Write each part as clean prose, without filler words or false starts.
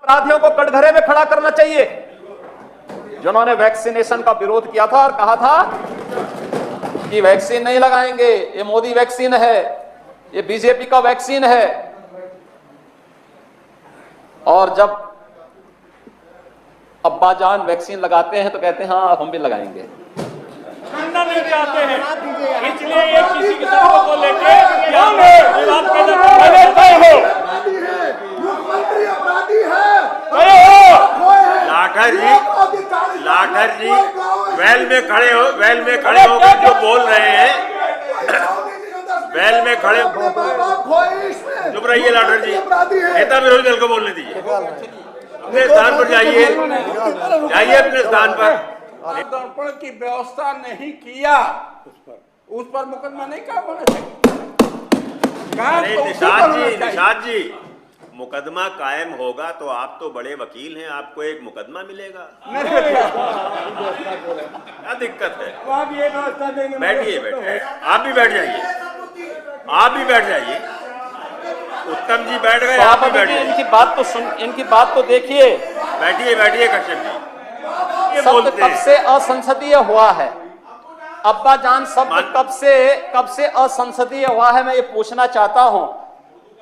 अपराधियों को कटघरे में खड़ा करना चाहिए, जिन्होंने वैक्सीनेशन का विरोध किया था और कहा था कि वैक्सीन नहीं लगाएंगे, ये मोदी वैक्सीन है, ये बीजेपी का वैक्सीन है। और जब अब्बाजान वैक्सीन लगाते हैं तो कहते हैं हाँ हम भी लगाएंगे। लेके आते हैं, इसलिए ये किसी किस्म को लेके लाठर जी वेल में खड़े होकर जो बोल रहे हैं, वेल में खड़े, चुप रहिए लाठर जी, नेता विरोधी दल को बोलने दीजिए। अपने स्थान पर जाइए अपने स्थान पर। दर्पण की व्यवस्था नहीं किया, उस पर मुकदमा नहीं कहा होना चाहिए। निषाद जी मुकदमा कायम होगा तो आप तो बड़े वकील हैं, आपको एक मुकदमा मिलेगा। क्या दिक्कत है? बैठिए, आप भी बैठ जाइए, उत्तम जी बैठ गए, आप भी बैठ जाइए। इनकी बात तो देखिए। बैठिए कश्यप जी। शब्द कब से असंसदीय हुआ है? अब्बाजान शब्द कब से असंसदीय हुआ है? मैं ये पूछना चाहता हूं।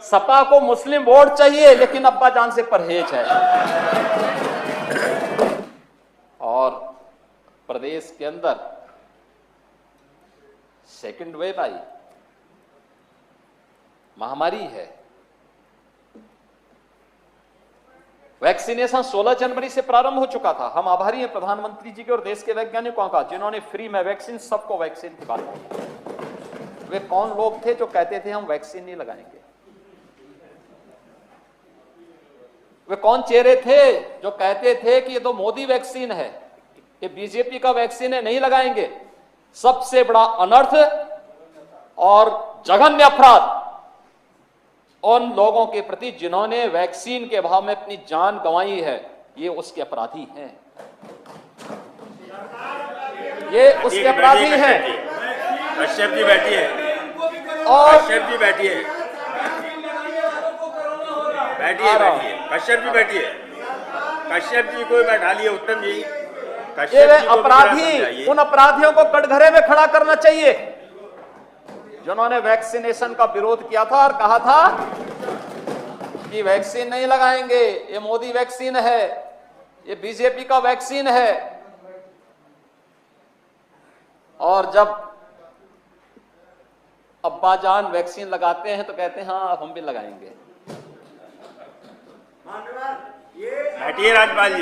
सपा को मुस्लिम वोट चाहिए लेकिन अब्बाजान से परहेज है। और प्रदेश के अंदर सेकंड वेव आई, महामारी है। वैक्सीनेशन 16 जनवरी से प्रारंभ हो चुका था। हम आभारी हैं प्रधानमंत्री जी के और देश के वैज्ञानिकों का, जिन्होंने फ्री में वैक्सीन सबको वैक्सीन की बात की। वे कौन लोग थे जो कहते थे हम वैक्सीन नहीं लगाएंगे? वे कौन चेहरे थे जो कहते थे कि ये तो मोदी वैक्सीन है, ये बीजेपी का वैक्सीन है, नहीं लगाएंगे? सबसे बड़ा अनर्थ और जघन्य अपराध उन लोगों के प्रति जिन्होंने वैक्सीन के अभाव में अपनी जान गंवाई है, ये उसके अपराधी हैं, ये उसके अपराधी हैं। कश्यप जी बैठिए, और कश्यप जी बैठिए, कश्यप जी को बैठा लिए। उत्तम जी, अपराधी, उन अपराधियों को कटघरे में खड़ा करना चाहिए जिन्होंने वैक्सीनेशन का विरोध किया था और कहा था कि वैक्सीन नहीं लगाएंगे, ये मोदी वैक्सीन है, ये बीजेपी का वैक्सीन है। और जब अब्बाजान वैक्सीन लगाते हैं तो कहते हैं हाँ हम भी लगाएंगे। बैठिए राजपाल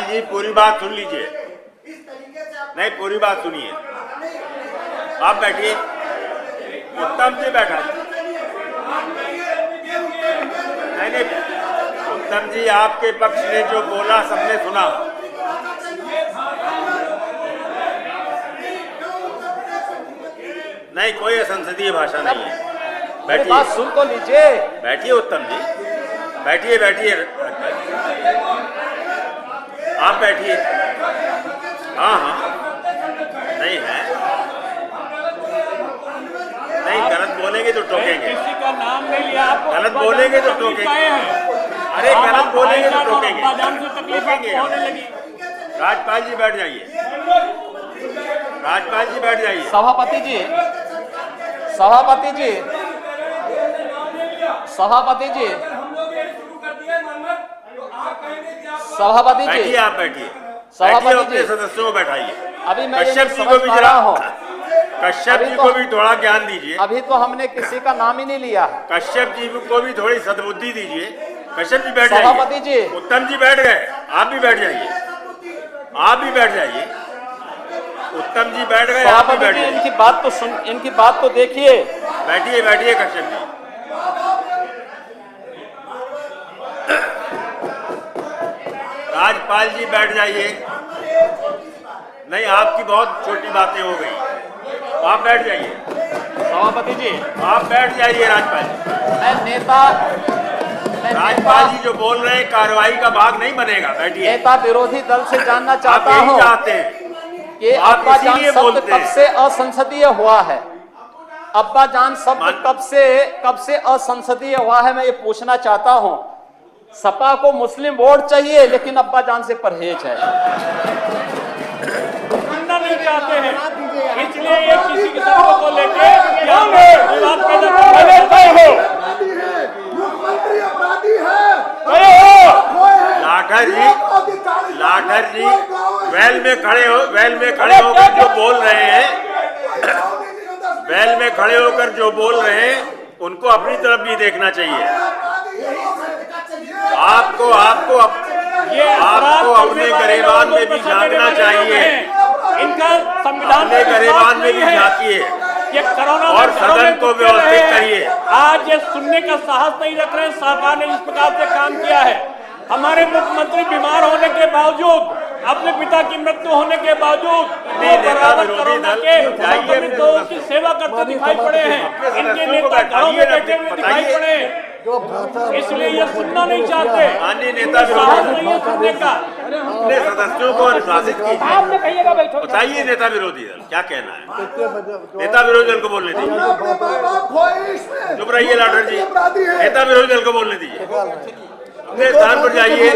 जी पूरी बात सुन लीजिए। नहीं, पूरी बात सुनिए। आप बैठिए, उत्तम जी बैठा। नहीं, उत्तम जी आपके पक्ष ने जो बोला सबने सुना। नहीं, कोई संसदीय भाषा नहीं है। बैठिए, बात सुन तो लीजिए। बैठिए उत्तम जी, बैठिए। आप बैठिए। हाँ, नहीं है, नहीं, गलत बोलेंगे तो टोकेंगे। किसी का नाम नहीं लिया, आपको गलत बोलेंगे तो टोकेंगे। अरे गलत बोलेंगे तो टोकेंगे। राजपाल जी बैठ जाइए, सभापति जी, आप बैठिए। अपने सदस्यों को बैठाइए। अभी मैं कश्यप जी को भी थोड़ा ज्ञान दीजिए। अभी तो हमने किसी का नाम ही नहीं लिया। कश्यप जी को भी थोड़ी सद्बुद्धि दीजिए। कश्यप जी बैठ जाइए। सभापति जी, उत्तम जी बैठ गए, आप भी बैठ जाइए। उत्तम जी बैठ गए, आप भी बैठ जाइए। इनकी बात तो देखिए। बैठिए कश्यप जी। राजपाल जी बैठ जाइए। नहीं, आपकी बहुत छोटी बातें हो गई, आप बैठ जाइए। सभापति जी, आप बैठ जाइए। राजपाल जी जो बोल रहे हैं कार्रवाई का भाग नहीं बनेगा। बैठिए। नेता विरोधी दल से जानना चाहता हूं चाहते हैं कि अब्बाजान शब्द कब से असंसदीय हुआ है? अब्बाजान शब्द कब से असंसदीय हुआ है? मैं ये पूछना चाहता हूं। सपा को मुस्लिम वोट चाहिए, लेकिन अब्बा जान से परहेज है। सुनना नहीं चाहते हैं, इसलिए ये किसी किस्म को लेके यहाँ पे विवाद पैदा कर रहे हैं। मुख्यमंत्री अपराधी है। लाठर जी वेल में खड़े होकर जो बोल रहे हैं, वेल में खड़े होकर जो बोल रहे हैं, उनको अपनी तरफ भी देखना चाहिए। आपको अपने गरेबान में भी झांकना चाहिए। इनका संविधान अपने गरेबान में भी झांकिए ये कोरोना और सदन को व्यवस्थित करिए। आज ये सुनने का साहस नहीं रख रहे हैं। सरकार ने इस प्रकार से काम किया है। हमारे मुख्यमंत्री बीमार होने के बावजूद, अपने पिता की मृत्यु होने के बावजूद कोरोना के संक्रमित लोगों की सेवा करते दिखाई पड़े हैं। इनके नेता घरों में बैठे हुए दिखाई पड़े, इसलिए ये सुनना नहीं चाहते। माननीय नेता साहस नहीं है सुनने का। अपने सदस्यों को अनुशासित कीजिए। बताइए नेता विरोधी दल क्या कहना है। नेता विरोधी दल को बोलने दीजिए। चुप रहिए लाठर जी। नेता विरोधी दल को बोलने दीजिए। अपने स्थान पर जाइए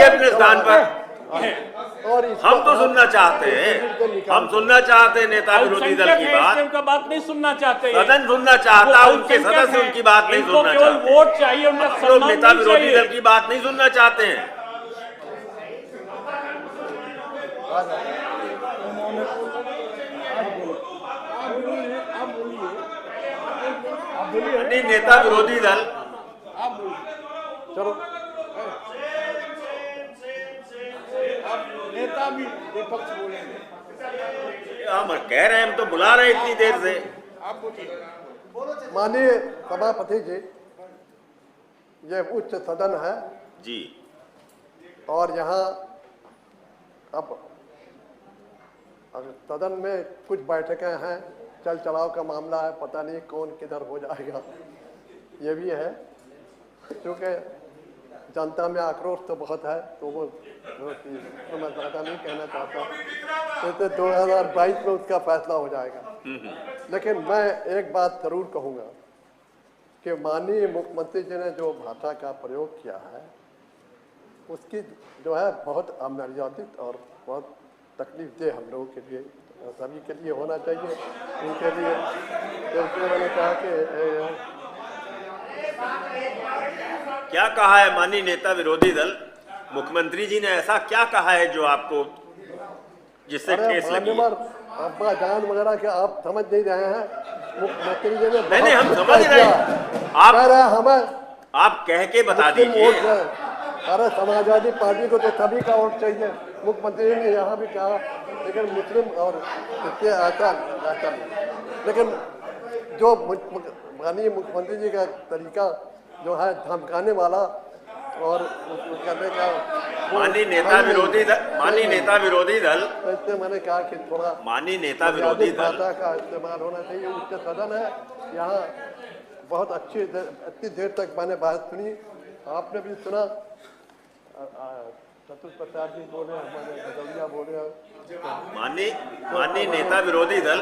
अपने स्थान पर। हम तो सुनना चाहते हैं, नेता विरोधी दल की बात। उनका बात नहीं सुनना चाहते, सदन सुनना चाहता, उनके सदस्य उनकी बात नहीं सुनना चाहते। वोट चाहिए, उनका लोग नेता विरोधी दल की बात नहीं सुनना चाहते हैं। नेता विरोधी दल चलो नेता भी विपक्ष बोलेंगे। हम कह रहे हैं, हम तो बुला रहे हैं इतनी देर से। आप बोलिए। माननीय सभापति जी, ये उच्च सदन है जी, और यहाँ अब सदन में कुछ बैठकें हैं, चल चलाव का मामला है, पता नहीं कौन किधर हो जाएगा, ये भी है। क्योंकि जनता में आक्रोश तो बहुत है, तो वो तो मैं ज़्यादा नहीं कहना चाहता, तो 2022 में उसका फैसला हो जाएगा। लेकिन मैं एक बात जरूर कहूँगा कि माननीय मुख्यमंत्री जी ने जो भाषा का प्रयोग किया है, उसकी जो है बहुत अमर्यादित और बहुत तकलीफ दे हम लोगों के लिए, सभी के लिए होना चाहिए। उनके लिए इसलिए मैंने कहा कि क्या कहा है माननीय नेता विरोधी दल? मुख्यमंत्री जी ने ऐसा क्या कहा है जो आपको जिससे ठेस लगी? अब्बा जान वगैरह के आप समझ नहीं रहे हैं। मुख्यमंत्री जी ने नहीं, हम समझ रहे हैं। आप कह रहे हैं हमें आप कह के बता दीजिए। अरे समाजवादी पार्टी को तो सभी का वोट चाहिए, मुख्यमंत्री ने यहाँ भी कहा, लेकिन मुस्लिम और इसके ऐसा लेकिन जो माननीय मुख्यमंत्री जी का तरीका जो है धमकाने वाला और करने का, माननीय नेता विरोधी दल इससे मैंने कहा कि थोड़ा माननीय नेता विरोधी दल भाषा का इस्तेमाल होना चाहिए। उच्च सदन है, यहाँ बहुत इतनी देर तक मैंने बात सुनी, आपने भी सुना। चतुर प्रसाद जी बोले, हमारे भदौरिया बोले, माननीय नेता विरोधी दल,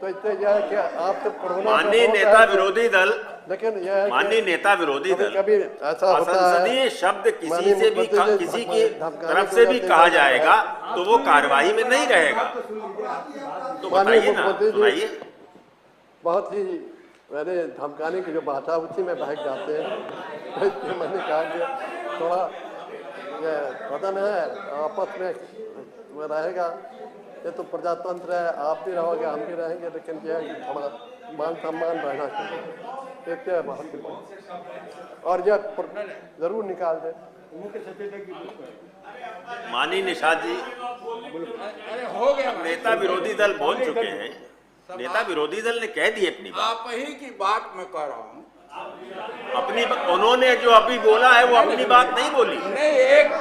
तो इससे यह है कि आप तो कोरोना माननीय नेता विरोधी दल, लेकिन यह है माननीय नेता विरोधी दल, कभी ऐसा होता है असंसदीय शब्द किसी की तरफ से भी कहा जाएगा तो वो कार्रवाई में नहीं रहेगा। तो बताइए ना, सुनाइए। बहुत ही मैंने धमकाने की जो भाषा उसी में बहक जाते हैं। तो मैंने कहा कि थोड़ा ये सदन है, आपस में रहेगा, ये तो प्रजातंत्र है, आप भी रहोगे हम भी रहेंगे, लेकिन यह है कि थोड़ा मान सम्मान रहना चाहिए। देखते हैं बहुत ही और यह जरूर निकाल दे। माननीय निषाद जी, हो गया। नेता विरोधी दल बोल चुके हैं, नेता विरोधी दल ने कह दी अपनी बात। आप ही की बात मैं कह रहा हूँ। उन्होंने जो अभी बोला है वो अपनी बात नहीं बोली। नहीं, एक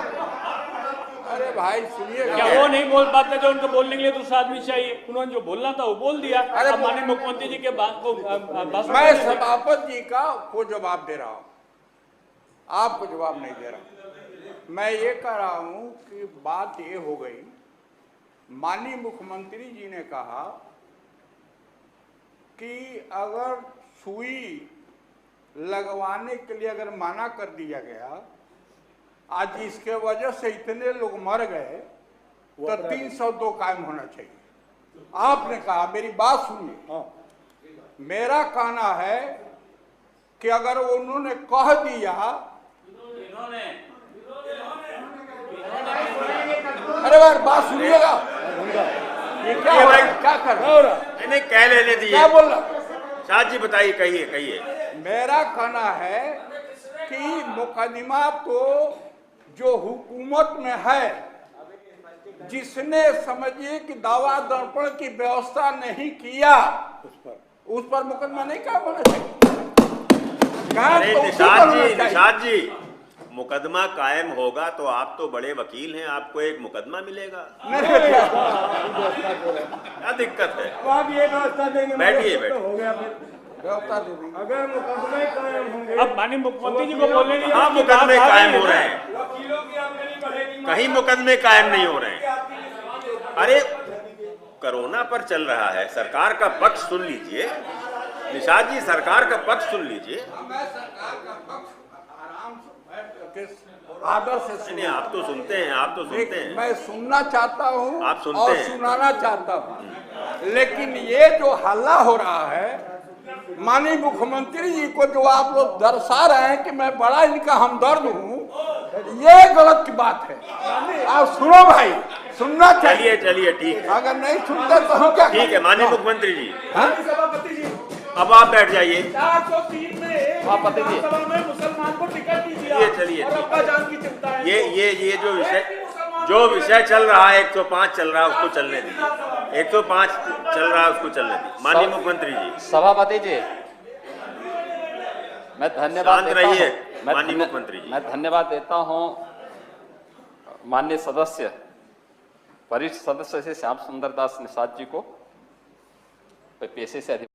अरे भाई सुनिए, क्या वो नहीं बोल पाते जो उनको बोलने के लिए दूसरा आदमी चाहिए? उन्होंने जो बोलना था वो बोल दिया। अरे माननीय मुख्यमंत्री जी के बात को मैं सभापति जी का को जवाब दे रहा हूँ, आपको जवाब नहीं दे रहा। मैं ये कह रहा हूँ कि बात ये हो गई, माननीय मुख्यमंत्री जी ने कहा कि अगर सुई लगवाने के लिए अगर माना कर दिया गया, आज इसके वजह से इतने लोग मर गए, तो 302 कायम होना चाहिए। आपने कहा, मेरी बात सुनिए, मेरा कहना है कि अगर उन्होंने कह दिया, अरे यार बात सुनिएगा, ये क्या हो रहा है, क्या कर रहे हैं? नहीं कह लेने दीजिए, क्या बोल रहा? शाह जी बताइए, कहिए कहिए। मेरा कहना है कि मुकदमा तो जो हुकूमत में है, जिसने समझिए कि दावा दर्पण की व्यवस्था नहीं किया, उस पर मुकदमा नहीं काम होना चाहिए। अरे निषाद जी, मुकदमा कायम होगा तो आप तो बड़े वकील हैं, आपको एक मुकदमा मिलेगा। क्या दिक्कत है? बैठिए अगर मुकदमे कायम होंगे, अब माननीय मुख्यमंत्री जी को बोलने दीजिए। हाँ, मुकदमे कायम हो रहे हैं, कहीं मुकदमे कायम नहीं हो रहे हैं। अरे कोरोना पर चल रहा है, सरकार का पक्ष सुन लीजिए निषाद जी, सरकार का पक्ष सुन लीजिए। मैं सरकार का पक्ष आराम से बैठ करके आदर से नहीं, आप तो सुनते हैं, आप तो सुनते हैं। मैं सुनना चाहता हूँ, आप सुनते और हैं। सुनाना चाहता हूँ, लेकिन ये जो हल्ला हो रहा है, माननीय मुख्यमंत्री जी को जो आप लोग दर्शा रहे हैं कि मैं बड़ा इनका हमदर्द हूँ, ये गलत की बात है। आप सुनो भाई, सुनना चाहिए। चलिए ठीक है, अगर नहीं सुनते तो हम क्या ठीक है माननीय मुख्यमंत्री जी, सभापति जी, अब आप बैठ जाइए। 403 में सभापति जी, में मुसलमान को टिकट नहीं दिया, चलिए और अब्बा जान की चिंता है। ये जो विषय चल रहा है, 105 चल रहा है, उसको चलने दीजिए। 105 चल रहा है, उसको चलने दीजिए। माननीय मुख्यमंत्री जी, सभापति जी, मैं धन्यवाद शांत देता रहिए। हूं। माननीय मुख्यमंत्री जी, मैं धन्यवाद देता हूं माननीय सदस्य, वरिष्ठ सदस्य से श्याम सुंदर दास निषाद जी को, पेशे से